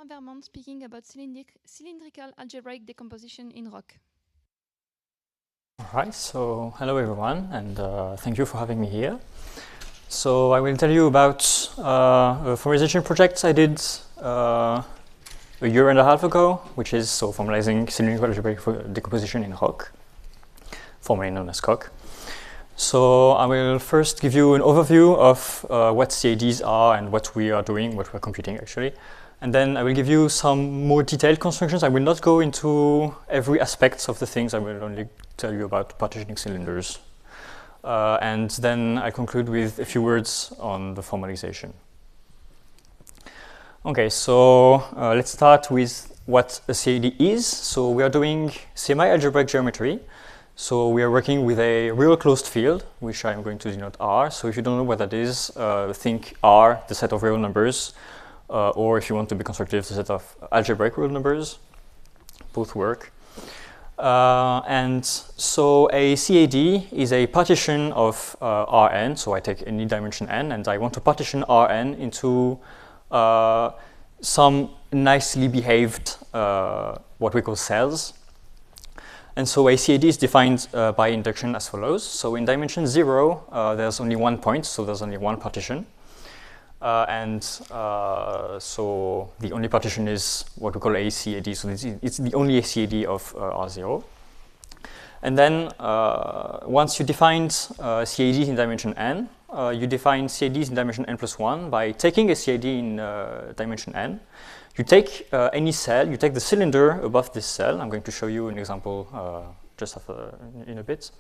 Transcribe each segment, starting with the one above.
Quentin Vermande speaking about cylindrical algebraic decomposition in Rocq. Alright, so hello everyone, and thank you for having me here. So I will tell you about a formalization project I did a year and a half ago, which is formalizing cylindrical algebraic decomposition in Rocq, formerly known as Côte. So I will first give you an overview of what CADs are and what we are doing, what we're computing actually. And then I will give you some more detailed constructions. I will not go into every aspect of the things. I will only tell you about partitioning cylinders. And then I conclude with a few words on the formalization. Okay, so let's start with what a CAD is. So we are doing semi-algebraic geometry. So we are working with a real closed field, which I'm going to denote R. So if you don't know what that is, think R, the set of real numbers, or if you want to be constructive, the set of algebraic real numbers. Both work. And so a CAD is a partition of Rn. So I take any dimension n, and I want to partition Rn into some nicely behaved, what we call cells. And so a CAD is defined by induction as follows. So in dimension 0, there's only one point, so there's only one partition. So the only partition is what we call a CAD. So it's the only CAD of R0. And then once you defined CADs in dimension n, you define CADs in dimension n plus 1 by taking a CAD in dimension n. You take any cell, you take the cylinder above this cell. I'm going to show you an example just in a bit.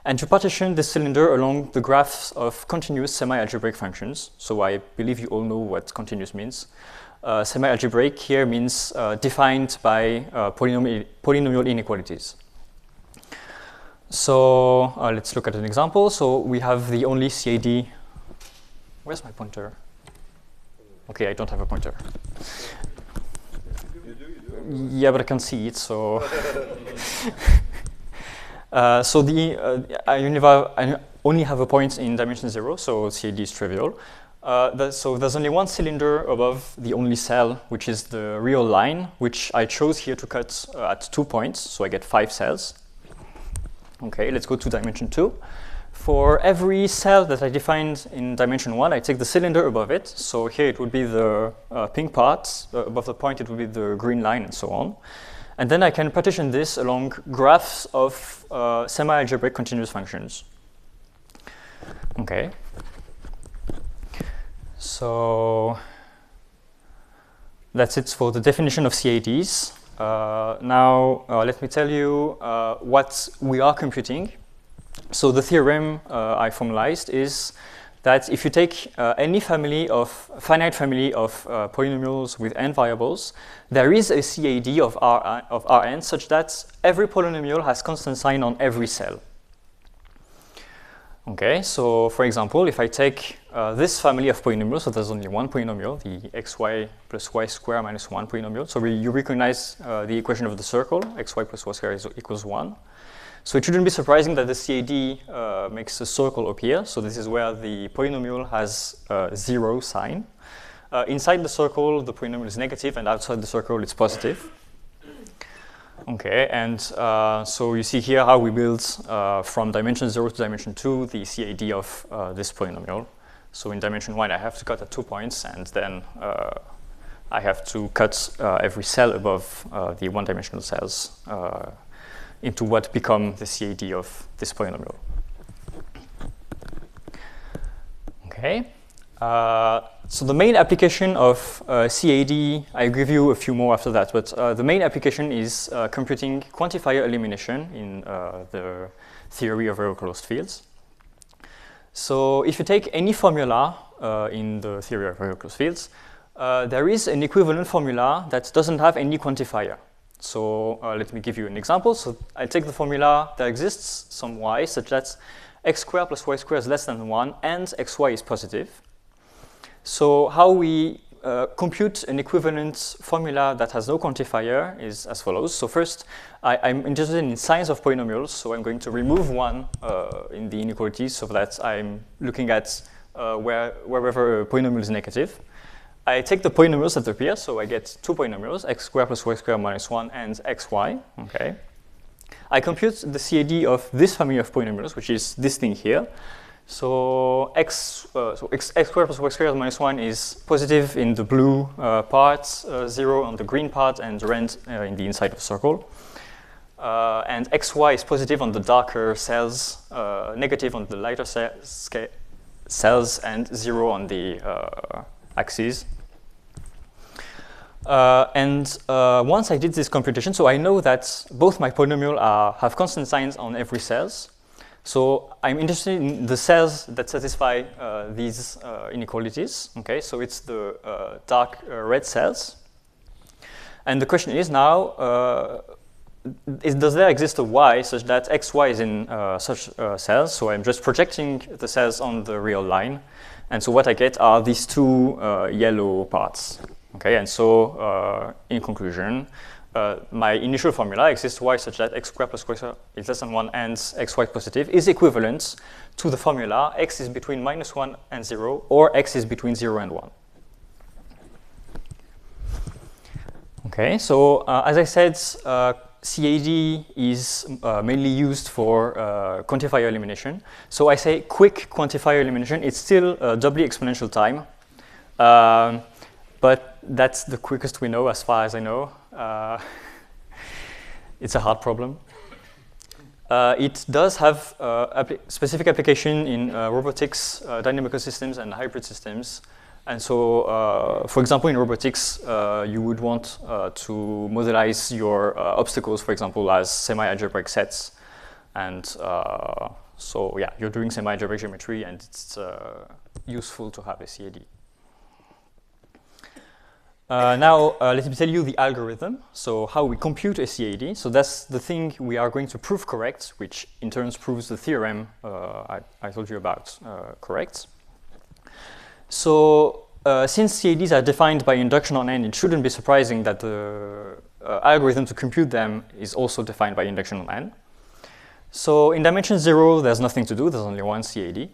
And you partition the cylinder along the graphs of continuous semi-algebraic functions. So I believe you all know what continuous means. Semi-algebraic here means defined by polynomial inequalities. So let's look at an example. So we have the only CAD. Where's my pointer? Okay, I don't have a pointer. Yeah, but I can't see it, so. I only have a point in dimension 0, so CAD is trivial. So there's only one cylinder above the only cell, which is the real line, which I chose here to cut at 2 points, so I get 5 cells. Okay, let's go to dimension 2. For every cell that I defined in dimension 1, I take the cylinder above it. So here it would be the pink part. Above the point, it would be the green line, and so on. And then I can partition this along graphs of semi-algebraic continuous functions. Okay. So that's it for the definition of CADs. Now let me tell you what we are computing. So the theorem I formalized is that if you take any finite family of polynomials with n variables, there is a CAD of Rn such that every polynomial has constant sign on every cell. Okay, so for example, if I take this family of polynomials, so there's only one polynomial, the xy plus y square minus 1 polynomial. So you recognize the equation of the circle, xy plus y square equals 1. So it shouldn't be surprising that the CAD makes a circle appear. So this is where the polynomial has 0 sign. Inside the circle, the polynomial is negative, and outside the circle, it's positive. Okay, and so you see here how we build from dimension 0 to dimension 2 the CAD of this polynomial. So in dimension 1, I have to cut at 2 points, and then I have to cut every cell above the one-dimensional cells into what become the CAD of this polynomial. Okay. So the main application of CAD, I'll give you a few more after that, but the main application is computing quantifier elimination in the theory of real closed fields. So if you take any formula in the theory of real closed fields, there is an equivalent formula that doesn't have any quantifier. So let me give you an example. So I take the formula that exists, some y, such that x squared plus y squared is less than 1, and xy is positive. So how we compute an equivalent formula that has no quantifier is as follows. So first, I'm interested in signs of polynomials, so I'm going to remove 1 in the inequalities so that I'm looking at wherever a polynomial is negative. I take the polynomials that appear, so I get two polynomials, x squared plus y squared minus 1 and xy. Okay. I compute the CAD of this family of polynomials, which is this thing here. So x squared plus y squared minus 1 is positive in the blue part, 0 on the green part, and red in the inside of the circle. And xy is positive on the darker cells, negative on the lighter cells, and 0 on the axis. Once I did this computation, so I know that both my polynomial have constant signs on every cells. So I'm interested in the cells that satisfy these inequalities. Okay, so it's the dark red cells. And the question is now, does there exist a y such that xy is in such cells? So I'm just projecting the cells on the real line. And so what I get are these two yellow parts. Okay, and so in conclusion, my initial formula, x is to y such that x squared plus y squared is less than 1 and xy positive, is equivalent to the formula x is between minus 1 and 0, or x is between 0 and 1. Okay, so as I said, CAD is mainly used for quantifier elimination. So I say quick quantifier elimination. It's still doubly exponential time, but that's the quickest we know as far as I know. It's a hard problem. It does have specific application in robotics, dynamical systems, and hybrid systems. And so, for example, in robotics, you would want to modelize your obstacles, for example, as semi-algebraic sets. And so, yeah, you're doing semi-algebraic geometry, and it's useful to have a CAD. Now, let me tell you the algorithm, so how we compute a CAD. So that's the thing we are going to prove correct, which in turn proves the theorem I told you about correct. So since CADs are defined by induction on n, it shouldn't be surprising that the algorithm to compute them is also defined by induction on n. So in dimension 0, there's nothing to do. There's only one CAD.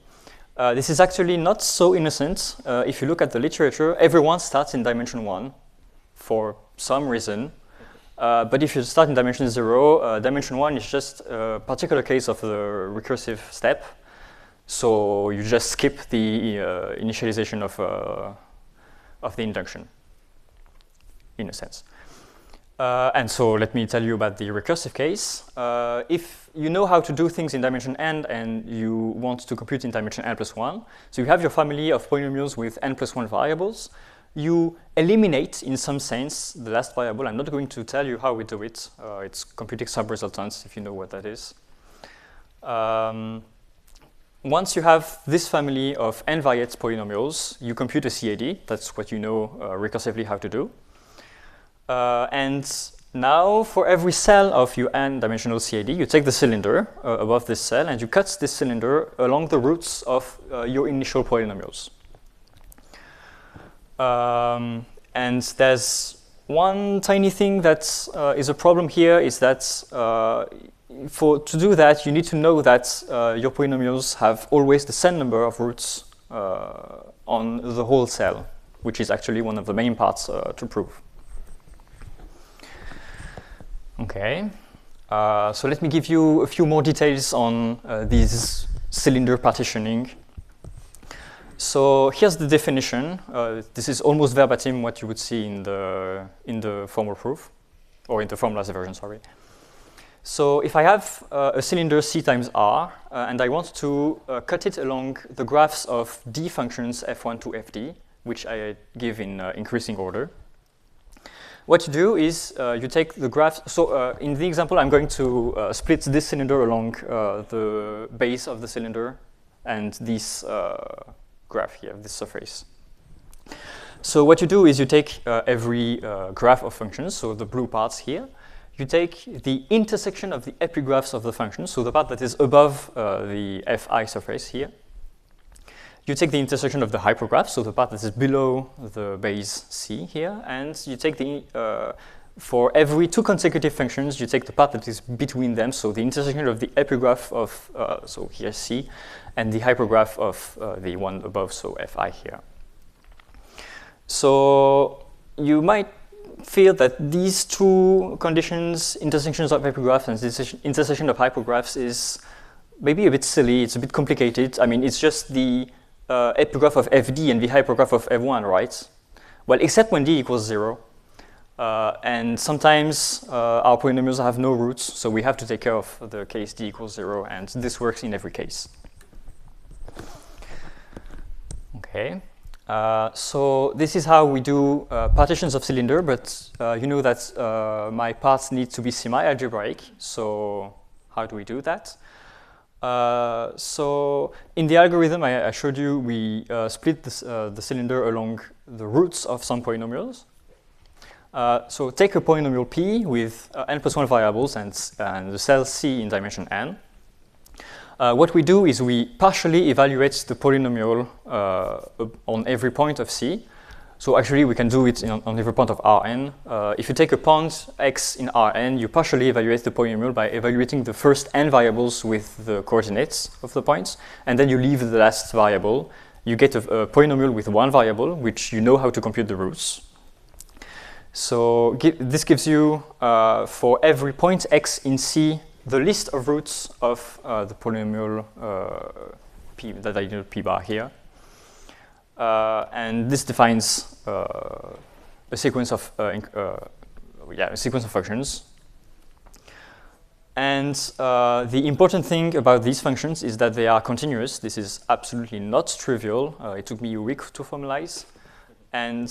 This is actually not so innocent. If you look at the literature, everyone starts in dimension 1 for some reason. But if you start in dimension 0, dimension 1 is just a particular case of the recursive step. So you just skip the initialization of the induction, in a sense. And so let me tell you about the recursive case. If you know how to do things in dimension n and you want to compute in dimension n plus 1, so you have your family of polynomials with n plus 1 variables, you eliminate, in some sense, the last variable. I'm not going to tell you how we do it. It's computing subresultants, if you know what that is. Once you have this family of n-variate polynomials, you compute a CAD. That's what you know recursively how to do. And now, for every cell of your n-dimensional CAD, you take the cylinder above this cell, and you cut this cylinder along the roots of your initial polynomials. And there's one tiny thing that is a problem here, is that to do that, you need to know that your polynomials have always the same number of roots on the whole cell, which is actually one of the main parts to prove. Okay, so let me give you a few more details on this cylinder partitioning. So here's the definition. This is almost verbatim what you would see in the formal proof, or in the formalized version, sorry. So if I have a cylinder C times R, and I want to cut it along the graphs of D functions f1 to fd, which I give in increasing order, what you do is you take the graph. So in the example, I'm going to split this cylinder along the base of the cylinder and this graph here, this surface. So what you do is you take every graph of functions, so the blue parts here. You take the intersection of the epigraphs of the function, so the part that is above the fi surface here. You take the intersection of the hypergraph, so the part that is below the base C here, and you take the, for every two consecutive functions, you take the part that is between them, so the intersection of the epigraph of, so here C, and the hypergraph of the one above, so fi here. So you might feel that these two conditions, intersections of hypergraphs and intersection of hypergraphs, is maybe a bit silly, it's a bit complicated. I mean, it's just the epigraph of fd and the hypergraph of f1, right? Well, except when d equals 0. And sometimes our polynomials have no roots, so we have to take care of the case d equals 0, and this works in every case. Okay, so this is how we do partitions of cylinder, but you know that my parts need to be semi-algebraic, so how do we do that? So in the algorithm I showed you, we split this, the cylinder along the roots of some polynomials. So take a polynomial p with n plus 1 variables and the cell c in dimension n. What we do is we partially evaluate the polynomial on every point of c. So actually we can do it on every point of Rn. If you take a point x in Rn, you partially evaluate the polynomial by evaluating the first n variables with the coordinates of the points, and then you leave the last variable. You get a polynomial with one variable, which you know how to compute the roots. So this gives you, for every point x in C, the list of roots of the polynomial p that I denote p bar here. And this defines a sequence of functions. And the important thing about these functions is that they are continuous. This is absolutely not trivial. It took me a week to formalize. And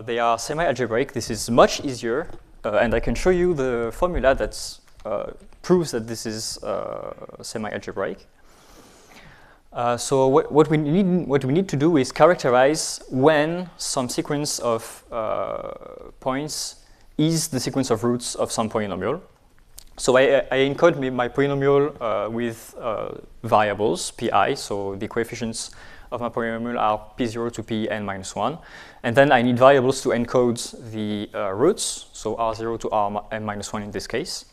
they are semi-algebraic. This is much easier, and I can show you the formula that proves that this is semi-algebraic. So what we need to do is characterize when some sequence of points is the sequence of roots of some polynomial. So I encode my polynomial with variables, pi, so the coefficients of my polynomial are p0 to pn minus 1. And then I need variables to encode the roots, so r0 to rn minus 1 in this case.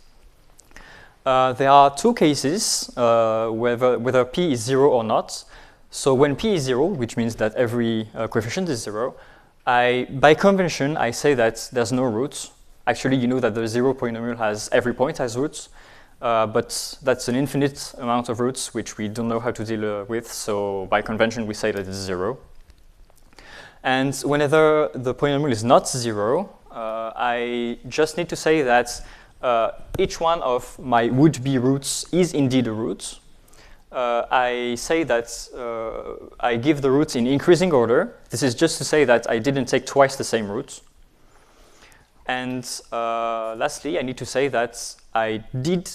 There are two cases, whether p is 0 or not. So when p is 0, which means that every coefficient is 0, by convention, I say that there's no roots. Actually, you know that the 0 polynomial has, every point has roots. But that's an infinite amount of roots, which we don't know how to deal with. So by convention, we say that it's 0. And whenever the polynomial is not 0, I just need to say that each one of my would-be roots is indeed a root. I say that I give the roots in increasing order. This is just to say that I didn't take twice the same root. And lastly, I need to say that I did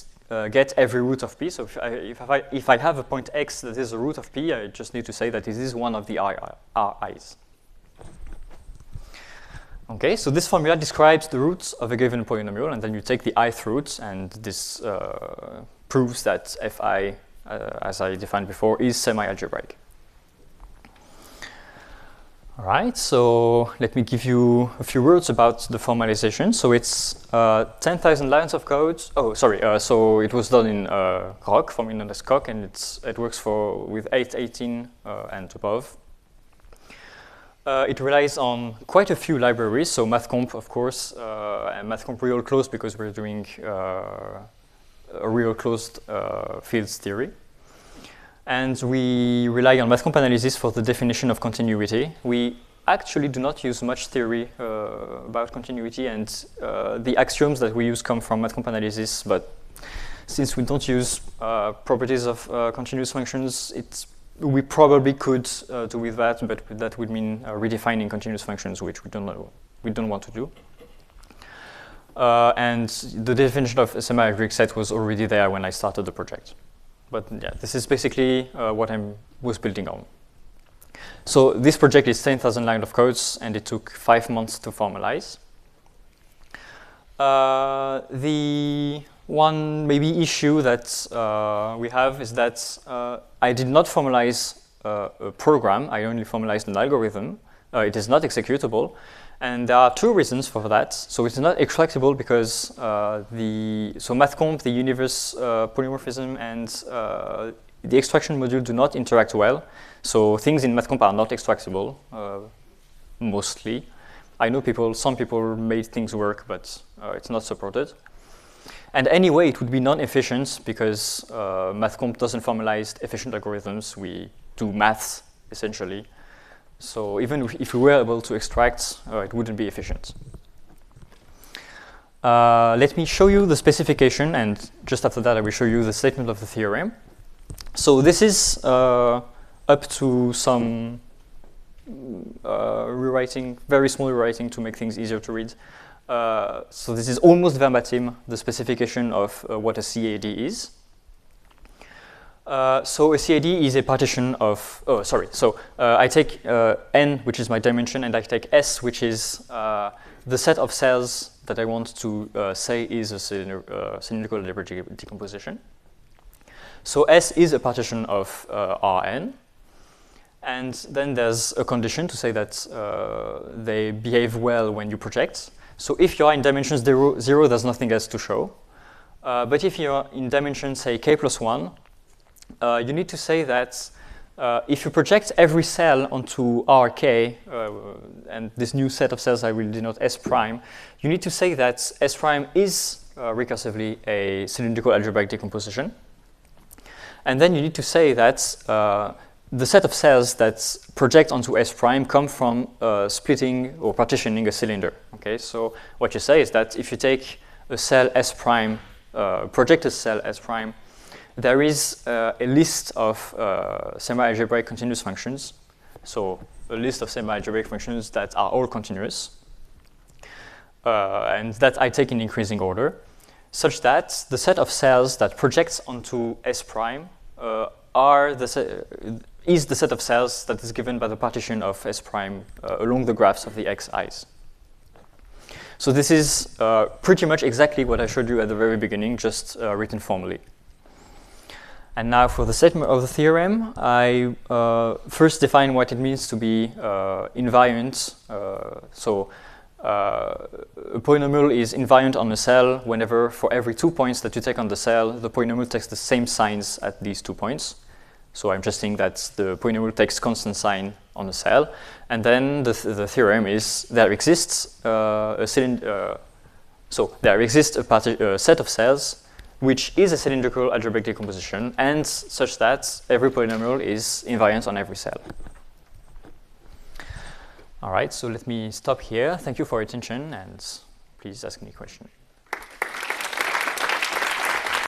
get every root of p. So if I have a point x that is a root of p, I just need to say that it is one of the ri's. Okay, so this formula describes the roots of a given polynomial, and then you take the ith roots, and this proves that fi, as I defined before, is semi-algebraic. All right, so let me give you a few words about the formalization. So it's 10,000 lines of code. Oh, sorry. So it was done in Rocq, formerly known as Côte, and it works with 818 and above. It relies on quite a few libraries. So MathComp, of course, and MathComp real closed because we're doing a real closed fields theory. And we rely on MathComp analysis for the definition of continuity. We actually do not use much theory about continuity, and the axioms that we use come from MathComp analysis, but since we don't use properties of continuous functions, we probably could do with that, but that would mean redefining continuous functions, which we don't want to do. And the definition of a semi-algebraic set was already there when I started the project. But yeah, this is basically what I was building on. So this project is 10,000 lines of codes, and it took 5 months to formalize. The one maybe issue that we have is that I did not formalize a program. I only formalized an algorithm. It is not executable. And there are two reasons for that. So it's not extractable because MathComp, the universe polymorphism, and the extraction module do not interact well. So things in MathComp are not extractable. mostly. I know some people made things work, but it's not supported. And anyway, it would be non-efficient because MathComp doesn't formalize efficient algorithms. We do maths, essentially. So even if we were able to extract, it wouldn't be efficient. Let me show you the specification, and just after that, I will show you the statement of the theorem. So this is up to some rewriting, very small rewriting to make things easier to read. So this is almost verbatim the specification of what a CAD is. So a CAD is a partition of, I take n, which is my dimension, and I take S, which is the set of cells that I want to say is a cylindrical algebraic decomposition. So S is a partition of Rn. And then there's a condition to say that they behave well when you project. So if you're in dimension 0, there's nothing else to show. But if you're in dimension, say, k plus 1, you need to say that if you project every cell onto Rk, and this new set of cells I will denote S prime, you need to say that S prime is recursively a cylindrical algebraic decomposition. And then you need to say that the set of cells that project onto S prime come from splitting or partitioning a cylinder. Okay, so what you say is that if you take a cell S prime, projected cell S prime, there is a list of semi-algebraic continuous functions. So a list of semi-algebraic functions that are all continuous, and that I take in increasing order, such that the set of cells that projects onto S prime is the set of cells that is given by the partition of S prime along the graphs of the xi's. So this is pretty much exactly what I showed you at the very beginning, just written formally. And now for the statement of the theorem, I first define what it means to be invariant. A polynomial is invariant on a cell whenever, for every 2 points that you take on the cell, the polynomial takes the same signs at these 2 points. So I'm just saying that the polynomial takes constant sign on a cell. And then the theorem is there exists a set of cells which is a cylindrical algebraic decomposition, and such that every polynomial is invariant on every cell. All right, so let me stop here. Thank you for your attention, and please ask me a question.